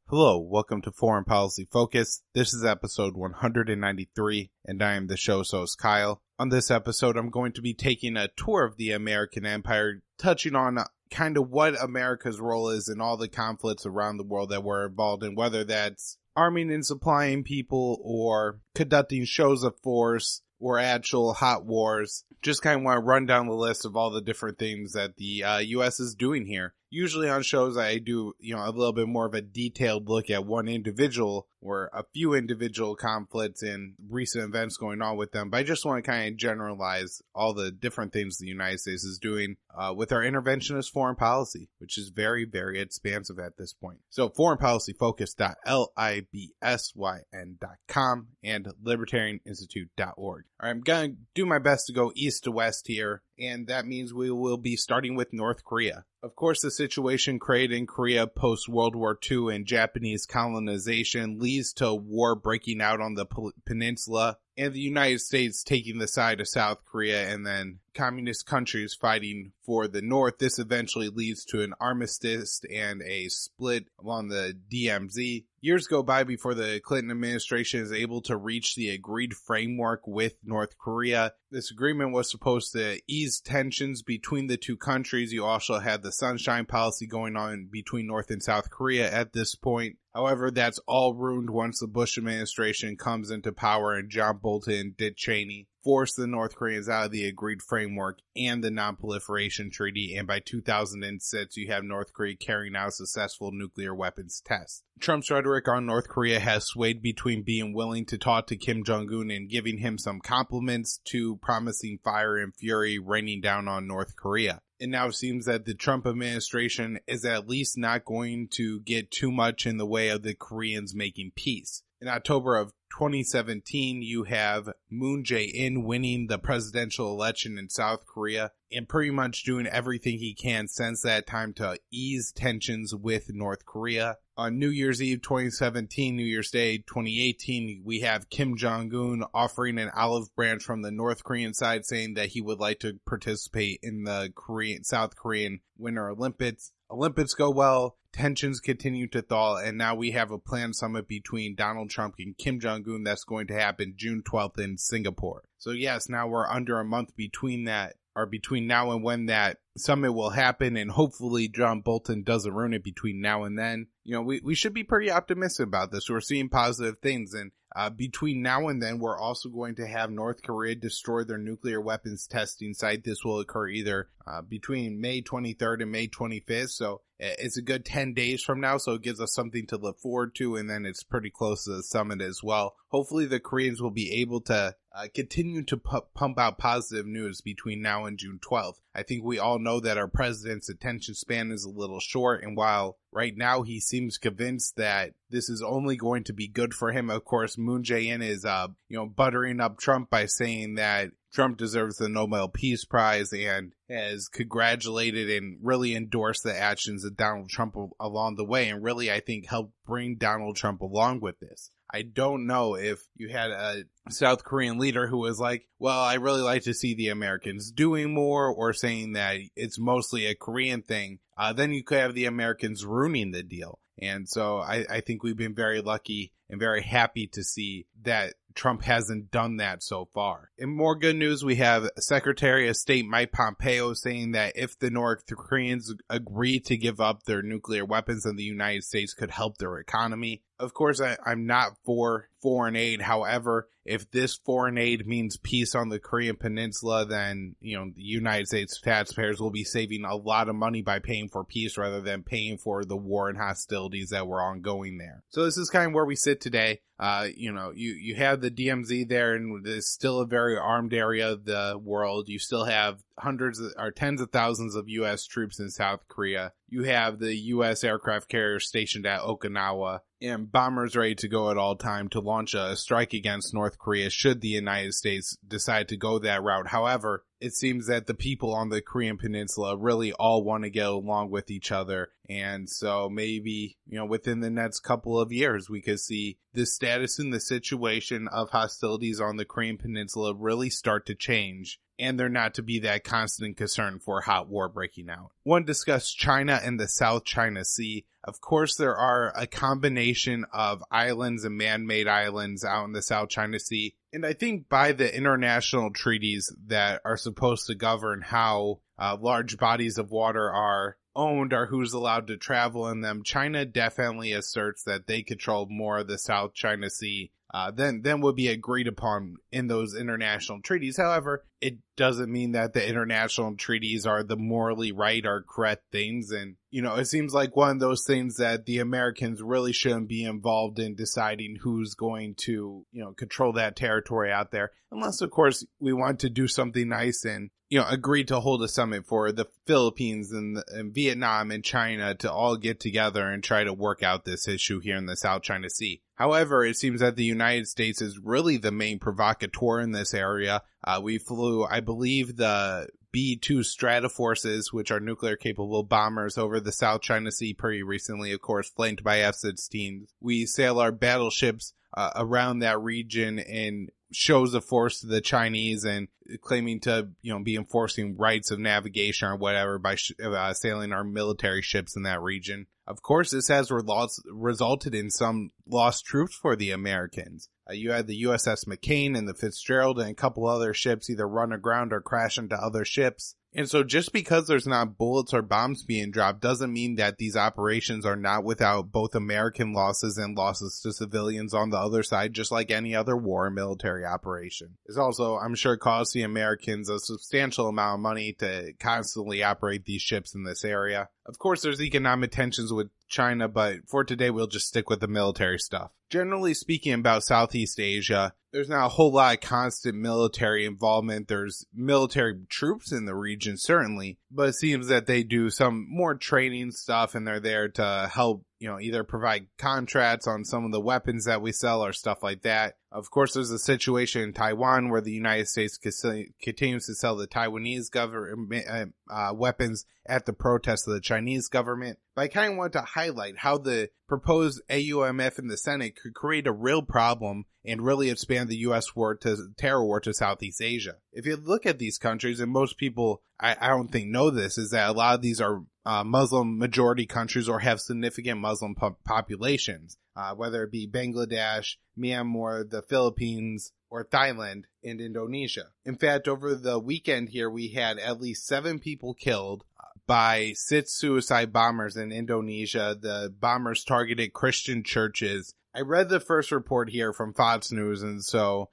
Hello, welcome to Foreign Policy Focus. This is episode 193, and I am the show's host, Kyle. On this episode, I'm going to be taking a tour of the American Empire, touching on kind of what America's role is in all the conflicts around the world that we're involved in, whether that's arming and supplying people or conducting shows of force or actual hot wars. Just kind of want to run down the list of all the different things that the U.S. is doing here. Usually on shows I do, a little bit more of a detailed look at one individual or a few individual conflicts and recent events going on with them. But I just want to kind of generalize all the different things the United States is doing with our interventionist foreign policy, which is very, very expansive at this point. So foreignpolicyfocus.libsyn.com and libertarianinstitute.org. All right, I'm going to do my best to go east to west here, and that means we will be starting with North Korea. Of course, the situation created in Korea post-World War II and Japanese colonization leads to a war breaking out on the peninsula, and the United States taking the side of South Korea, and then communist countries fighting for the North. This eventually leads to an armistice and a split along the DMZ. Years go by before the Clinton administration is able to reach the agreed framework with North Korea. This agreement was supposed to ease tensions between the two countries. You also had the Sunshine Policy going on between North and South Korea at this point. However, that's all ruined once the Bush administration comes into power and John Bolton and Dick Cheney force the North Koreans out of the agreed framework and the Non-Proliferation Treaty, and by 2006 you have North Korea carrying out a successful nuclear weapons test. Trump's rhetoric on North Korea has swayed between being willing to talk to Kim Jong-un and giving him some compliments to promising fire and fury raining down on North Korea. It now seems that the Trump administration is at least not going to get too much in the way of the Koreans making peace. In October of 2017, you have Moon Jae-in winning the presidential election in South Korea and pretty much doing everything he can since that time to ease tensions with North Korea. On New Year's Eve 2017, New Year's Day 2018, we have Kim Jong-un offering an olive branch from the North Korean side saying that he would like to participate in the South Korean Winter Olympics. Olympics go well, tensions continue to thaw, and now we have a planned summit between Donald Trump and Kim Jong-un that's going to happen June 12th in Singapore. So yes, now we're under a month between now and when that summit will happen, and hopefully John Bolton doesn't ruin it between now and then. We should be pretty optimistic about this. We're seeing positive things, and between now and then, we're also going to have North Korea destroy their nuclear weapons testing site. This will occur either between May 23rd and May 25th, so it's a good 10 days from now, so it gives us something to look forward to, and then it's pretty close to the summit as well. Hopefully the Koreans will be able to continue to pump out positive news between now and June 12th. I think we all know that our president's attention span is a little short, and while right now he seems convinced that this is only going to be good for him, of course, Moon Jae-in is, buttering up Trump by saying that Trump deserves the Nobel Peace Prize and has congratulated and really endorsed the actions of Donald Trump along the way, and really, I think, helped bring Donald Trump along with this. I don't know if you had a South Korean leader who was like, well, I really like to see the Americans doing more, or saying that it's mostly a Korean thing. Then you could have the Americans ruining the deal. And so I think we've been very lucky and very happy to see that Trump hasn't done that so far. In more good news, we have Secretary of State Mike Pompeo saying that if the North Koreans agree to give up their nuclear weapons, then the United States could help their economy. Of course, I'm not for foreign aid. However, if this foreign aid means peace on the Korean Peninsula, then, the United States taxpayers will be saving a lot of money by paying for peace rather than paying for the war and hostilities that were ongoing there. So this is kind of where we sit today. You have the DMZ there, and it's still a very armed area of the world. You still have tens of thousands of U.S. troops in South Korea. You have the U.S. aircraft carrier stationed at Okinawa and bombers ready to go at all time to launch a strike against North Korea should the United States decide to go that route. However, it seems that the people on the Korean Peninsula really all want to get along with each other. And so maybe, within the next couple of years, we could see the status and the situation of hostilities on the Korean Peninsula really start to change, and there not to be that constant concern for a hot war breaking out. One discussed China and the South China Sea. Of course, there are a combination of islands and man-made islands out in the South China Sea. And I think by the international treaties that are supposed to govern how large bodies of water are owned or who's allowed to travel in them, China definitely asserts that they control more of the South China Sea than would be agreed upon in those international treaties. However, it doesn't mean that the international treaties are the morally right or correct things. And, it seems like one of those things that the Americans really shouldn't be involved in deciding who's going to, control that territory out there. Unless, of course, we want to do something nice and, agree to hold a summit for the Philippines and Vietnam and China to all get together and try to work out this issue here in the South China Sea. However, it seems that the United States is really the main provocateur in this area. We flew, I believe, the B-2 Stratoforces, which are nuclear-capable bombers, over the South China Sea pretty recently, of course, flanked by F-16s. We sail our battleships around that region and shows of force to the Chinese and claiming to, be enforcing rights of navigation or whatever by sailing our military ships in that region. Of course, this has resulted in some lost troops for the Americans. You had the USS McCain and the Fitzgerald and a couple other ships either run aground or crash into other ships. And so just because there's not bullets or bombs being dropped doesn't mean that these operations are not without both American losses and losses to civilians on the other side, just like any other war or military operation. It's also, I'm sure, cost the Americans a substantial amount of money to constantly operate these ships in this area. Of course, there's economic tensions with China, but for today, we'll just stick with the military stuff. Generally speaking about Southeast Asia, there's not a whole lot of constant military involvement. There's military troops in the region, certainly, but it seems that they do some more training stuff and they're there to help, either provide contracts on some of the weapons that we sell or stuff like that. Of course, there's a situation in Taiwan where the United States continues to sell the Taiwanese government weapons at the protest of the Chinese government. But I kind of want to highlight how the proposed AUMF in the Senate could create a real problem and really expand the U.S. terror war to Southeast Asia. If you look at these countries, and most people, I don't think know this, is that a lot of these are Muslim majority countries or have significant Muslim populations, whether it be Bangladesh, Myanmar, the Philippines, or Thailand and Indonesia. In fact, over the weekend here, we had at least 7 people killed by 6 suicide bombers in Indonesia. The bombers targeted Christian churches. I read the first report here from Fox News, and so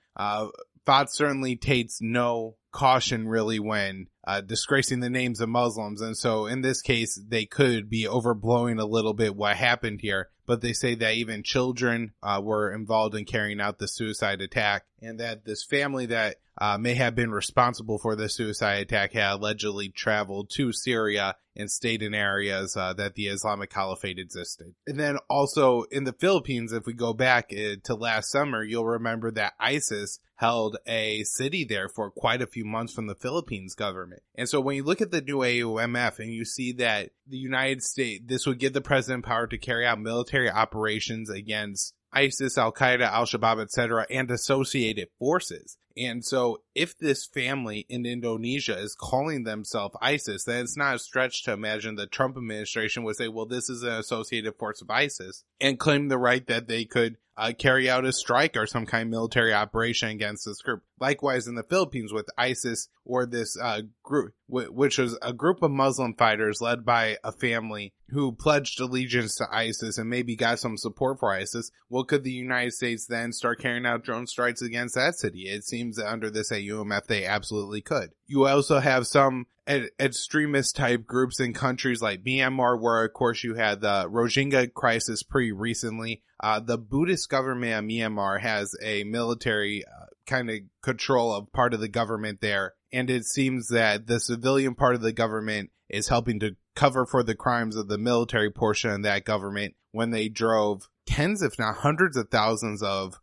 Fox certainly takes no caution really when disgracing the names of Muslims. And so in this case, they could be overblowing a little bit what happened here. But they say that even children were involved in carrying out the suicide attack, and that this family that may have been responsible for the suicide attack had allegedly traveled to Syria and stayed in areas that the Islamic Caliphate existed. And then also in the Philippines, if we go back to last summer, you'll remember that ISIS held a city there for quite a few months from the Philippines government. And so when you look at the new AUMF and you see that the United States, this would give the president power to carry out military operations against ISIS, Al-Qaeda, Al-Shabaab, etc., and associated forces. And so if this family in Indonesia is calling themselves ISIS, then it's not a stretch to imagine the Trump administration would say, well, this is an associated force of ISIS, and claim the right that they could carry out a strike or some kind of military operation against this group. Likewise, in the Philippines with ISIS, or this group, which was a group of Muslim fighters led by a family who pledged allegiance to ISIS and maybe got some support for ISIS, well, could the United States then start carrying out drone strikes against that city? It seems that under this AUMF, they absolutely could. You also have some extremist type groups in countries like Myanmar, where of course you had the Rohingya crisis pretty recently. The Buddhist government of Myanmar has a military kind of control of part of the government there. And it seems that the civilian part of the government is helping to cover for the crimes of the military portion of that government when they drove tens, if not hundreds of thousands of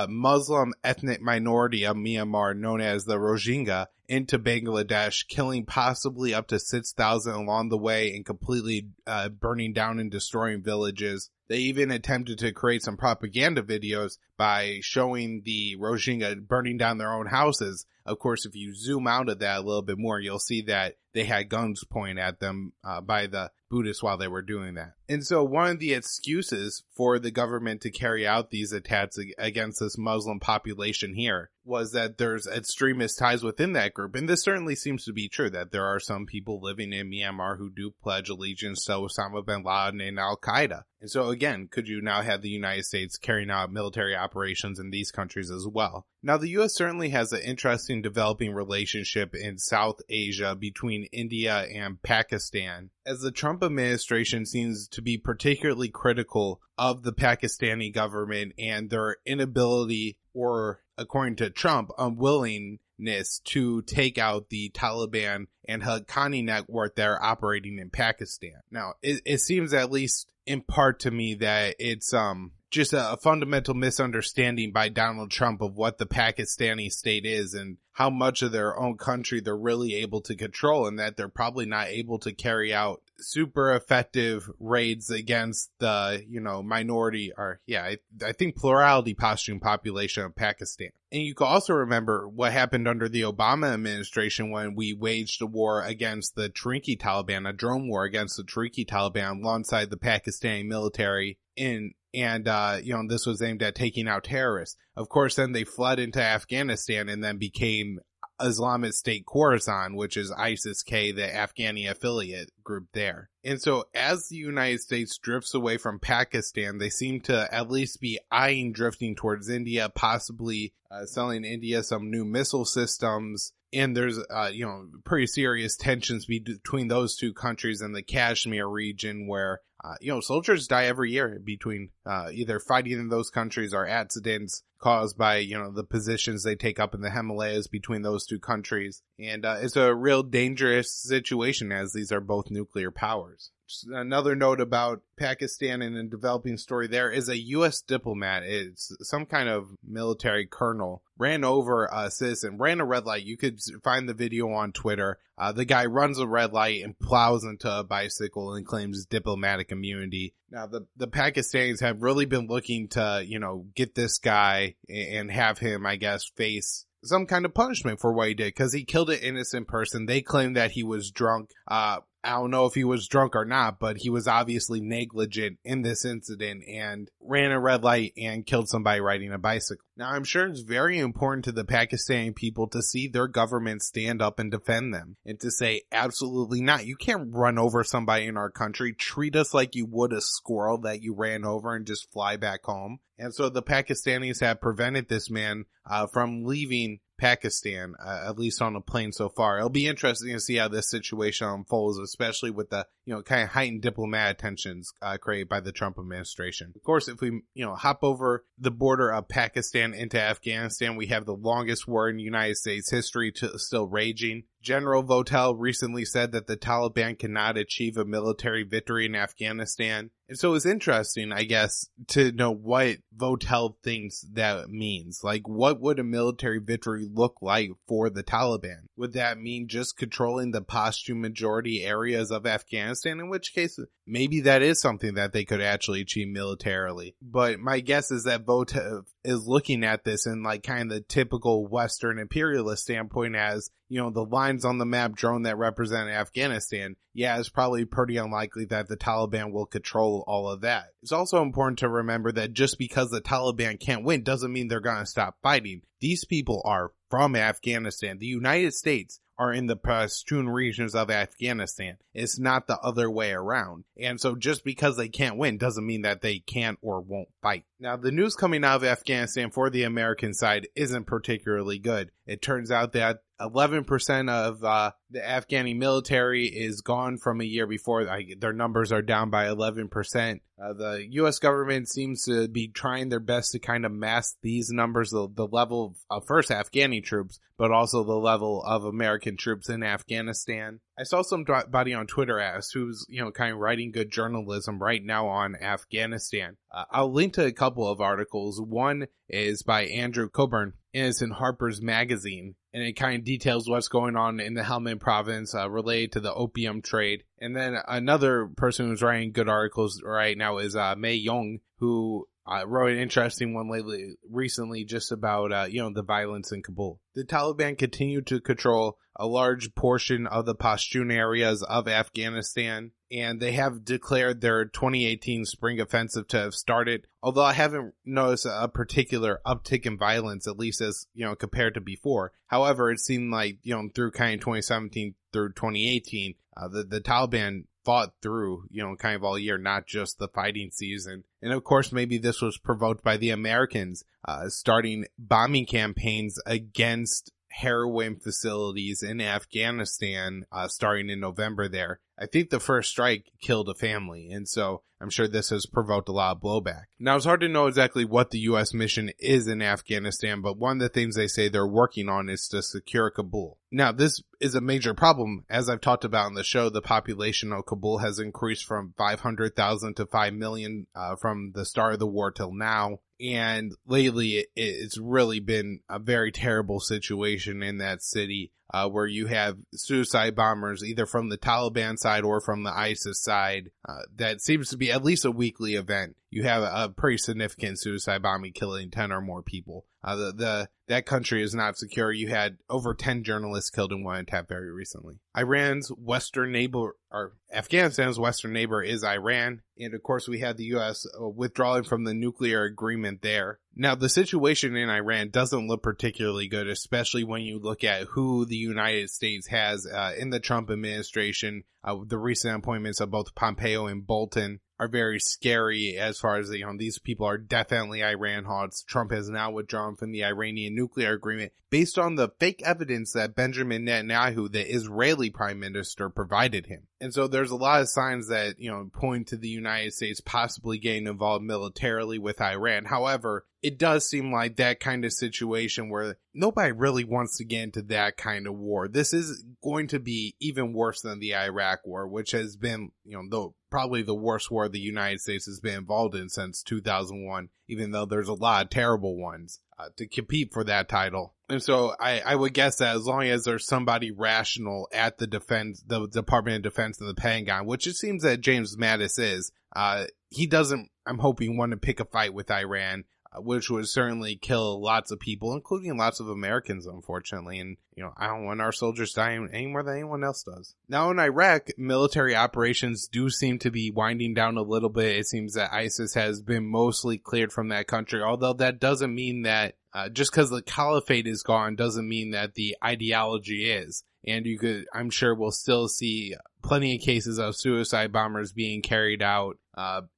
Muslim ethnic minority of Myanmar known as the Rohingya into Bangladesh, killing possibly up to 6,000 along the way and completely burning down and destroying villages. They even attempted to create some propaganda videos by showing the Rohingya burning down their own houses Of course, if you zoom out of that a little bit more, you'll see that they had guns pointed at them by the Buddhists while they were doing that. And so one of the excuses for the government to carry out these attacks against this Muslim population here was that there's extremist ties within that group. And this certainly seems to be true, that there are some people living in Myanmar who do pledge allegiance to Osama bin Laden and Al-Qaeda. And so again, could you now have the United States carrying out military operations in these countries as well? Now, the U.S. certainly has an interesting developing relationship in South Asia between India and Pakistan, as the Trump administration seems to be particularly critical of the Pakistani government and their inability, or according to Trump, unwillingness to take out the Taliban and Haqqani network that are operating in Pakistan. Now, it seems, at least in part to me, that it's just a fundamental misunderstanding by Donald Trump of what the Pakistani state is and how much of their own country they're really able to control, and that they're probably not able to carry out super effective raids against the, minority, or I think plurality Pashtun population of Pakistan. And you can also remember what happened under the Obama administration when we waged a war against the Tariqi Taliban, a drone war against the Tariqi Taliban alongside the Pakistani military and this was aimed at taking out terrorists. Of course, then they fled into Afghanistan and then became Islamic State Khorasan, which is ISIS-K, the Afghani affiliate group there. And so as the United States drifts away from Pakistan, they seem to at least be eyeing drifting towards India, possibly selling India some new missile systems. And there's, pretty serious tensions between those two countries in the Kashmir region where, soldiers die every year between either fighting in those countries or accidents caused by, the positions they take up in the Himalayas between those two countries. And it's a real dangerous situation, as these are both nuclear powers. Just another note about Pakistan and a developing story there is a U.S. diplomat. It's some kind of military colonel, ran over a citizen, ran a red light. You could find the video on Twitter. The guy runs a red light and plows into a bicycle and claims diplomatic immunity. Now, the Pakistanis have really been looking to, get this guy and have him, I guess, face some kind of punishment for what he did, because he killed an innocent person. They claim that he was drunk. I don't know if he was drunk or not, but he was obviously negligent in this incident and ran a red light and killed somebody riding a bicycle. Now, I'm sure it's very important to the Pakistani people to see their government stand up and defend them and to say, absolutely not. You can't run over somebody in our country. Treat us like you would a squirrel that you ran over and just fly back home. And so the Pakistanis have prevented this man from leaving Pakistan, at least on a plane so far. It'll be interesting to see how this situation unfolds, especially with the, kind of heightened diplomatic tensions created by the Trump administration. Of course, if we, hop over the border of Pakistan into Afghanistan, we have the longest war in United States history still raging. General Votel recently said that the Taliban cannot achieve a military victory in Afghanistan. And so it's interesting, I guess, to know what Votel thinks that means. Like, what would a military victory look like for the Taliban? Would that mean just controlling the Pashtun majority areas of Afghanistan? In which case, maybe that is something that they could actually achieve militarily. But my guess is that Votel is looking at this in like kind of the typical Western imperialist standpoint as, the lines on the map drawn that represent Afghanistan. Yeah, it's probably pretty unlikely that the Taliban will control all of that. It's also important to remember that just because the Taliban can't win doesn't mean they're going to stop fighting. These people are from Afghanistan. The United States are in the Pashtun regions of Afghanistan. It's not the other way around. And so just because they can't win doesn't mean that they can't or won't fight. Now, the news coming out of Afghanistan for the American side isn't particularly good. It turns out that 11% of the Afghani military is gone from a year before. Their numbers are down by 11%. The U.S. government seems to be trying their best to kind of mask these numbers, the level of first Afghani troops, but also the level of American troops in Afghanistan. I saw somebody on Twitter ask who's, kind of writing good journalism right now on Afghanistan. I'll link to a couple of articles. One is by Andrew Cockburn, and it's in Harper's Magazine, and it kind of details what's going on in the Helmand province related to the opium trade. And then another person who's writing good articles right now is Mei Yong, who I wrote an interesting one recently just about, the violence in Kabul. The Taliban continue to control a large portion of the Pashtun areas of Afghanistan, and they have declared their 2018 spring offensive to have started, although I haven't noticed a particular uptick in violence, at least as, compared to before. However, it seemed like, through kind of 2017 through 2018, the Taliban fought through, kind of all year, not just the fighting season. And of course, maybe this was provoked by the Americans starting bombing campaigns against heroin facilities in Afghanistan starting in November there. I think the first strike killed a family, and so I'm sure this has provoked a lot of blowback. Now, it's hard to know exactly what the U.S. mission is in Afghanistan, but one of the things they say they're working on is to secure Kabul. Now, this is a major problem. As I've talked about in the show, the population of Kabul has increased from 500,000 to 5 million from the start of the war till now. And lately, it's really been a very terrible situation in that city where you have suicide bombers either from the Taliban side or from the ISIS side. That seems to be at least a weekly event. You have a pretty significant suicide bombing killing 10 or more people. That country is not secure. You had over 10 journalists killed in one attack very recently. Afghanistan's western neighbor is Iran. And of course, we had the U.S. withdrawing from the nuclear agreement there. Now, the situation in Iran doesn't look particularly good, especially when you look at who the United States has in the Trump administration. The recent appointments of both Pompeo and Bolton are very scary as far as, these people are definitely Iran hots. Trump has now withdrawn from the Iranian nuclear agreement based on the fake evidence that Benjamin Netanyahu, the Israeli prime minister, provided him. And so there's a lot of signs that, point to the United States possibly getting involved militarily with Iran. However, it does seem like that kind of situation where nobody really wants to get into that kind of war. This is going to be even worse than the Iraq war, which has been, probably the worst war the United States has been involved in since 2001, even though there's a lot of terrible ones to compete for that title. And so I would guess that as long as there's somebody rational at the Department of Defense and the Pentagon, which it seems that James Mattis is, he doesn't, I'm hoping, want to pick a fight with Iran, which would certainly kill lots of people, including lots of Americans, unfortunately. And, I don't want our soldiers dying any more than anyone else does. Now, in Iraq, military operations do seem to be winding down a little bit. It seems that ISIS has been mostly cleared from that country, although that doesn't mean that just because the caliphate is gone doesn't mean that the ideology is. And I'm sure we'll still see plenty of cases of suicide bombers being carried out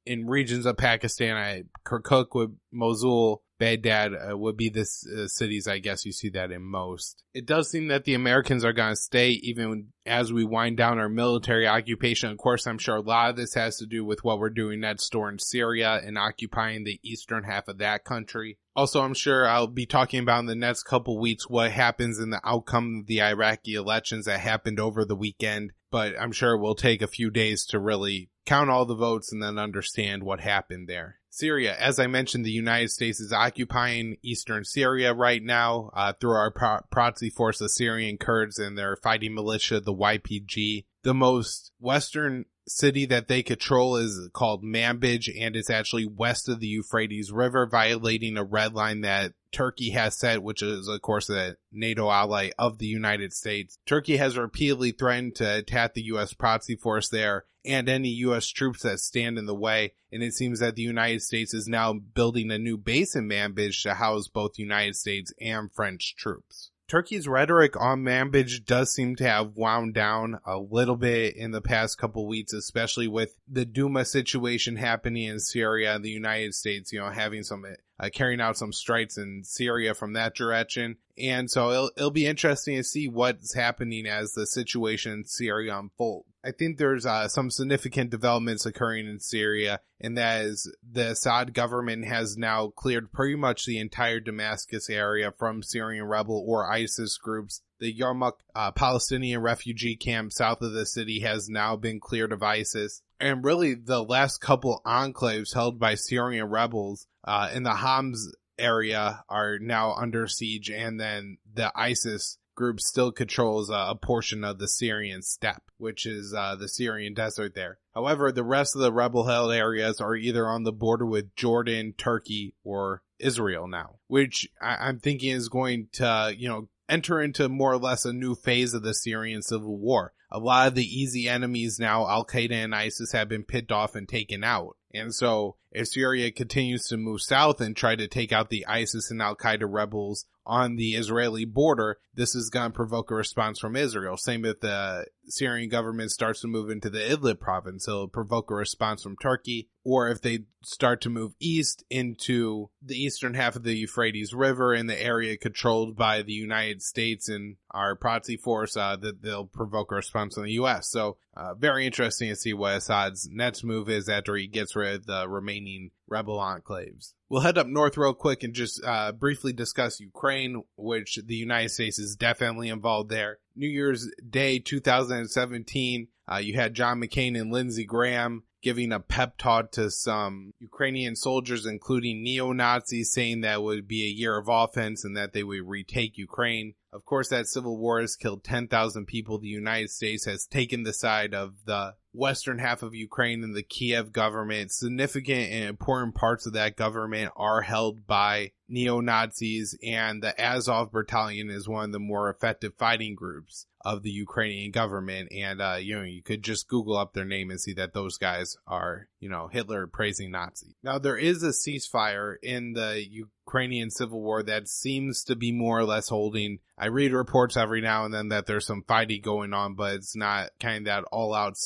in regions of Pakistan. Kirkuk, Mosul, Baghdad would be the cities, I guess, you see that in most. It does seem that the Americans are going to stay even as we wind down our military occupation. Of course, I'm sure a lot of this has to do with what we're doing next door in Syria and occupying the eastern half of that country. Also, I'm sure I'll be talking about in the next couple weeks what happens in the outcome of the Iraqi elections that happened over the weekend. But I'm sure it will take a few days to really count all the votes and then understand what happened there. Syria, as I mentioned, the United States is occupying eastern Syria right now through our proxy force, the Syrian Kurds, and their fighting militia, the YPG. The most western city that they control is called Manbij, and it's actually west of the Euphrates River, violating a red line that Turkey has set, which is, of course, a NATO ally of the United States. Turkey has repeatedly threatened to attack the U.S. proxy force there and any U.S. troops that stand in the way, and it seems that the United States is now building a new base in Manbij to house both United States and French troops. Turkey's rhetoric on Manbij does seem to have wound down a little bit in the past couple weeks, especially with the Duma situation happening in Syria and the United States, having some carrying out some strikes in Syria from that direction. And so it'll be interesting to see what's happening as the situation in Syria unfolds. I think there's some significant developments occurring in Syria, and that is the Assad government has now cleared pretty much the entire Damascus area from Syrian rebel or ISIS groups. The Yarmouk Palestinian refugee camp south of the city has now been cleared of ISIS. And really, the last couple enclaves held by Syrian rebels in the Homs area are now under siege, and then the ISIS group still controls a portion of the Syrian steppe. which is the Syrian desert there. However, the rest of the rebel-held areas are either on the border with Jordan, Turkey, or Israel now, which I'm thinking is going to, enter into more or less a new phase of the Syrian civil war. A lot of the easy enemies now, Al-Qaeda and ISIS, have been picked off and taken out. And so if Syria continues to move south and try to take out the ISIS and Al-Qaeda rebels on the Israeli border, this is going to provoke a response from Israel. Same if the Syrian government starts to move into the Idlib province, it'll provoke a response from Turkey. Or if they start to move east into the eastern half of the Euphrates River in the area controlled by the United States and our proxy force, that they'll provoke a response from the U.S. So very interesting to see what Assad's next move is after he gets rid of the remaining rebel enclaves. We'll head up north real quick and just briefly discuss Ukraine, which the United States is definitely involved there. New Year's Day 2017, you had John McCain and Lindsey Graham giving a pep talk to some Ukrainian soldiers, including neo-Nazis, saying that it would be a year of offense and that they would retake Ukraine. Of course, that civil war has killed 10,000 people. The United States has taken the side of the western half of Ukraine and the Kiev government. Significant and important parts of that government are held by neo-Nazis, and the Azov Battalion is one of the more effective fighting groups of the Ukrainian government. And, you could just Google up their name and see that those guys are, Hitler praising Nazi. Now, there is a ceasefire in the Ukrainian civil war that seems to be more or less holding. I read reports every now and then that there's some fighting going on, but it's not kind of that all-out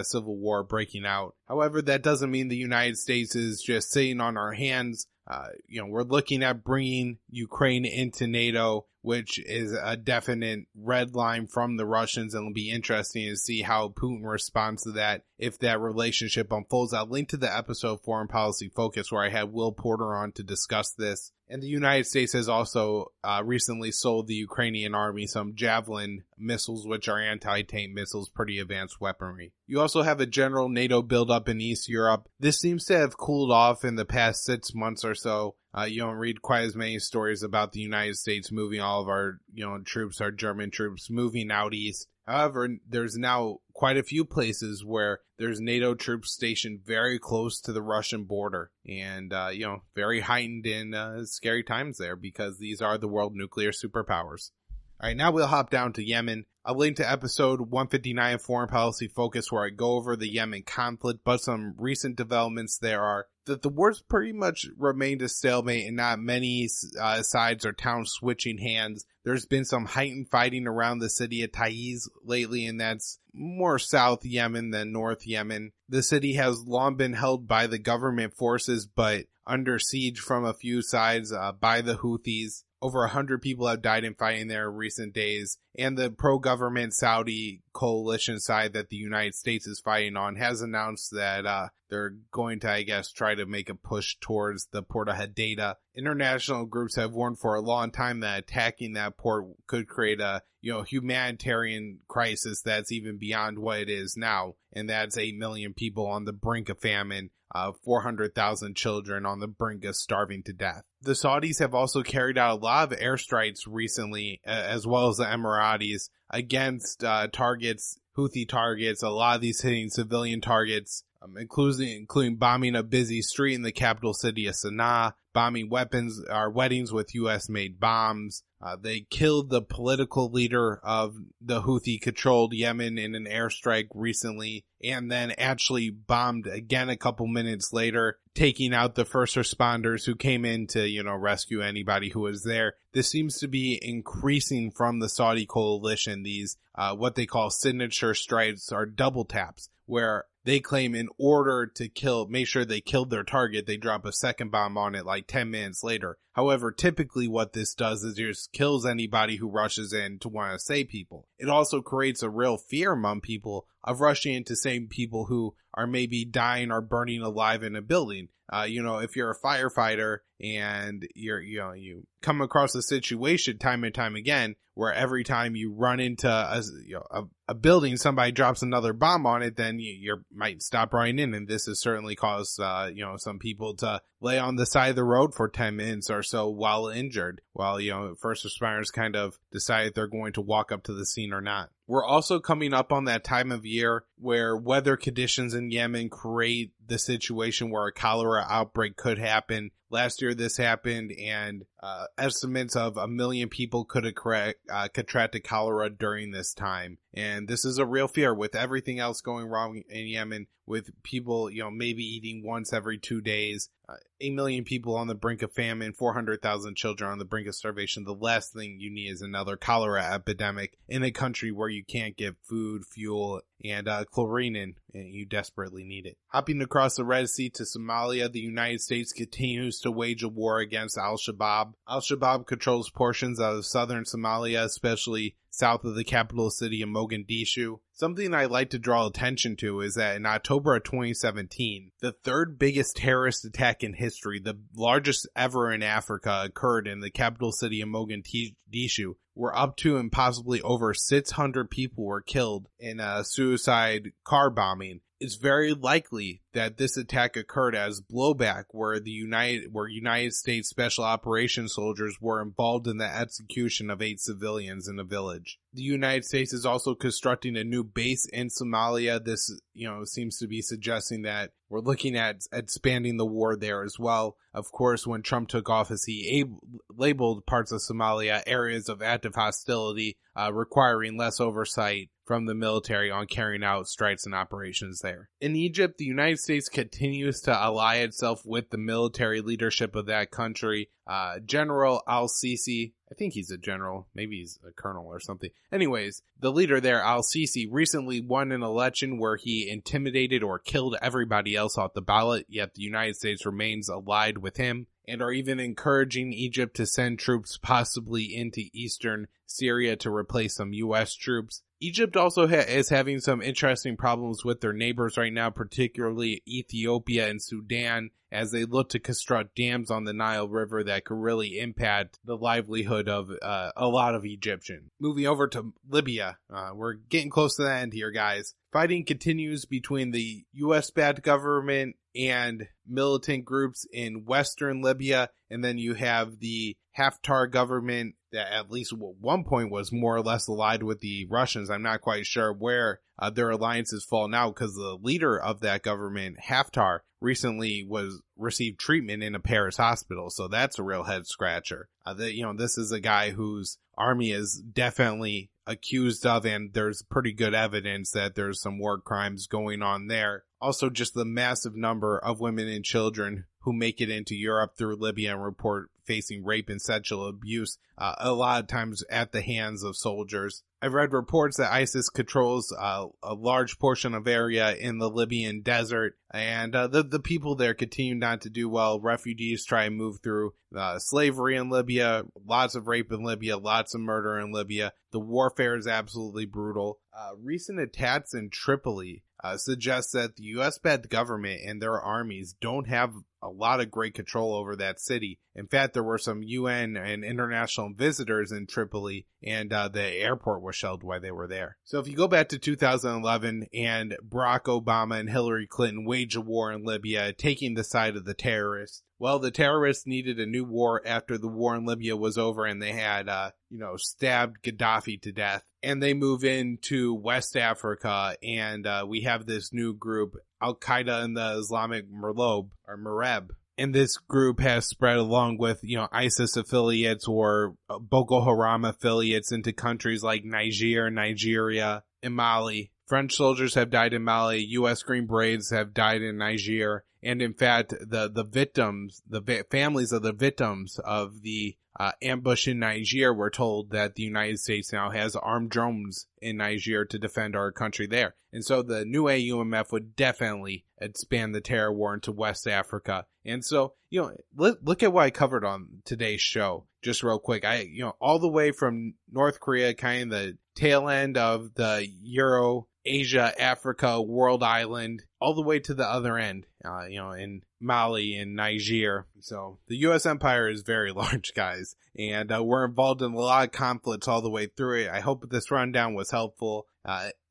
civil war breaking out. However, that doesn't mean the United States is just sitting on our hands. We're looking at bringing Ukraine into NATO, which is a definite red line from the Russians, and it'll be interesting to see how Putin responds to that if that relationship unfolds. I'll link to the episode Foreign Policy Focus where I had Will Porter on to discuss this. And the United States has also recently sold the Ukrainian army some Javelin missiles, which are anti-tank missiles, pretty advanced weaponry. You also have a general NATO buildup in East Europe. This seems to have cooled off in the past 6 months or so. You don't read quite as many stories about the United States moving all of our, troops, our German troops moving out east. However, there's now quite a few places where there's NATO troops stationed very close to the Russian border, and, very heightened in scary times there because these are the world nuclear superpowers. All right, now we'll hop down to Yemen. I'll link to episode 159 of Foreign Policy Focus where I go over the Yemen conflict, but some recent developments there are that the war's pretty much remained a stalemate and not many sides or towns switching hands. There's been some heightened fighting around the city of Taiz lately, and that's more South Yemen than North Yemen. The city has long been held by the government forces, but under siege from a few sides by the Houthis. Over 100 people have died in fighting there in recent days, and the pro-government Saudi coalition side that the United States is fighting on has announced that they're going to, try to make a push towards the port of Hadida. International groups have warned for a long time that attacking that port could create a humanitarian crisis that's even beyond what it is now, and that's 8 million people on the brink of famine. 400,000 children on the brink of starving to death. The Saudis have also carried out a lot of airstrikes recently, as well as the Emiratis, against Houthi targets, a lot of these hitting civilian targets, including bombing a busy street in the capital city of Sana'a, bombing weddings with U.S.-made bombs. They killed the political leader of the Houthi-controlled Yemen in an airstrike recently, and then actually bombed again a couple minutes later, taking out the first responders who came in to, rescue anybody who was there. This seems to be increasing from the Saudi coalition. These, what they call signature strikes are double taps, where they claim in order to make sure they killed their target, they drop a second bomb on it like 10 minutes later. However, typically what this does is just kills anybody who rushes in to want to save people. It also creates a real fear among people of rushing in to save people who are maybe dying or burning alive in a building. If you're a firefighter and you come across a situation time and time again where every time you run into a building, somebody drops another bomb on it, then you might stop running in. And this has certainly caused, some people to lay on the side of the road for 10 minutes or so while injured, while, first responders kind of decide if they're going to walk up to the scene or not. We're also coming up on that time of year where weather conditions in Yemen create the situation where a cholera outbreak could happen. Last year this happened, and estimates of 1 million people could have contracted cholera during this time. And this is a real fear with everything else going wrong in Yemen, with people, maybe eating once every 2 days, 8 million people on the brink of famine, 400,000 children on the brink of starvation. The last thing you need is another cholera epidemic in a country where you can't get food, fuel, and chlorine in, and you desperately need it. Hopping across the Red Sea to Somalia, the United States continues to wage a war against Al-Shabaab. Al-Shabaab controls portions of southern Somalia, especially south of the capital city of Mogadishu. Something I like to draw attention to is that in October of 2017, the third biggest terrorist attack in history, the largest ever in Africa, occurred in the capital city of Mogadishu, where up to and possibly over 600 people were killed in a suicide car bombing. It's very likely that this attack occurred as blowback where United States Special Operations soldiers were involved in the execution of 8 civilians in a village. The United States is also constructing a new base in Somalia. This, seems to be suggesting that we're looking at expanding the war there as well. Of course, when Trump took office, he labeled parts of Somalia areas of active hostility, requiring less oversight from the military on carrying out strikes and operations there. In Egypt, the United States continues to ally itself with the military leadership of that country. General al-Sisi, I think he's a general, maybe he's a colonel or something. Anyways, the leader there, al-Sisi, recently won an election where he intimidated or killed everybody else off the ballot, yet the United States remains allied with him and are even encouraging Egypt to send troops possibly into eastern Syria to replace some U.S. troops. Egypt also is having some interesting problems with their neighbors right now, particularly Ethiopia and Sudan, as they look to construct dams on the Nile River that could really impact the livelihood of a lot of Egyptians. Moving over to Libya, we're getting close to the end here, guys. Fighting continues between the U.S.-backed government and militant groups in western Libya, and then you have the Haftar government that at least at one point was more or less allied with the Russians. I'm not quite sure where their alliances fall now, because the leader of that government, Haftar, recently received treatment in a Paris hospital, so that's a real head scratcher. This is a guy whose army is definitely accused of, and there's pretty good evidence that there's some war crimes going on there. Also, just the massive number of women and children who make it into Europe through Libya and report facing rape and sexual abuse, a lot of times at the hands of soldiers. I've read reports that ISIS controls a large portion of area in the Libyan desert, and the people there continue not to do well. Refugees try and move through slavery in Libya, lots of rape in Libya, lots of murder in Libya. The warfare is absolutely brutal. Recent attacks in Tripoli suggests that the U.S.-backed government and their armies don't have a lot of great control over that city. In fact, there were some UN and international visitors in Tripoli, and the airport was shelled while they were there. So if you go back to 2011 and Barack Obama and Hillary Clinton wage a war in Libya, taking the side of the terrorists, well, the terrorists needed a new war after the war in Libya was over and they had, stabbed Gaddafi to death. And they move into West Africa, and we have this new group, Al-Qaeda in the Islamic Maghreb. And this group has spread along with, ISIS affiliates or Boko Haram affiliates into countries like Nigeria, and Mali. French soldiers have died in Mali. U.S. Green Berets have died in Niger. And in fact, the victims, families of the victims of the ambush in Niger were told that the United States now has armed drones in Niger to defend our country there. And so the new AUMF would definitely expand the terror war into West Africa. And so, look at what I covered on today's show, just real quick. All the way from North Korea, kind of the tail end of the Asia, Africa, world island, all the way to the other end, in Mali and Niger. So the U.S. empire is very large, guys, and we're involved in a lot of conflicts all the way through it. I hope this rundown was helpful.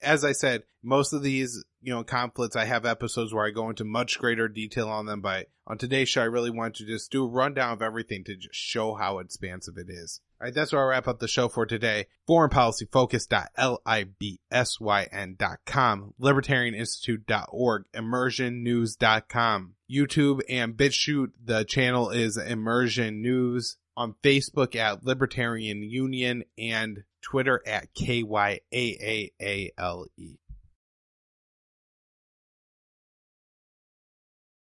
As I said, most of these conflicts. I have episodes where I go into much greater detail on them, but on today's show, I really want to just do a rundown of everything to just show how expansive it is. All right, that's where I wrap up the show for today. foreignpolicyfocus.libyn.com, libertarianinstitute.org, immersionnews.com, YouTube and BitChute. The channel is Immersion News. On Facebook at Libertarian Union and Twitter at KYAAALE.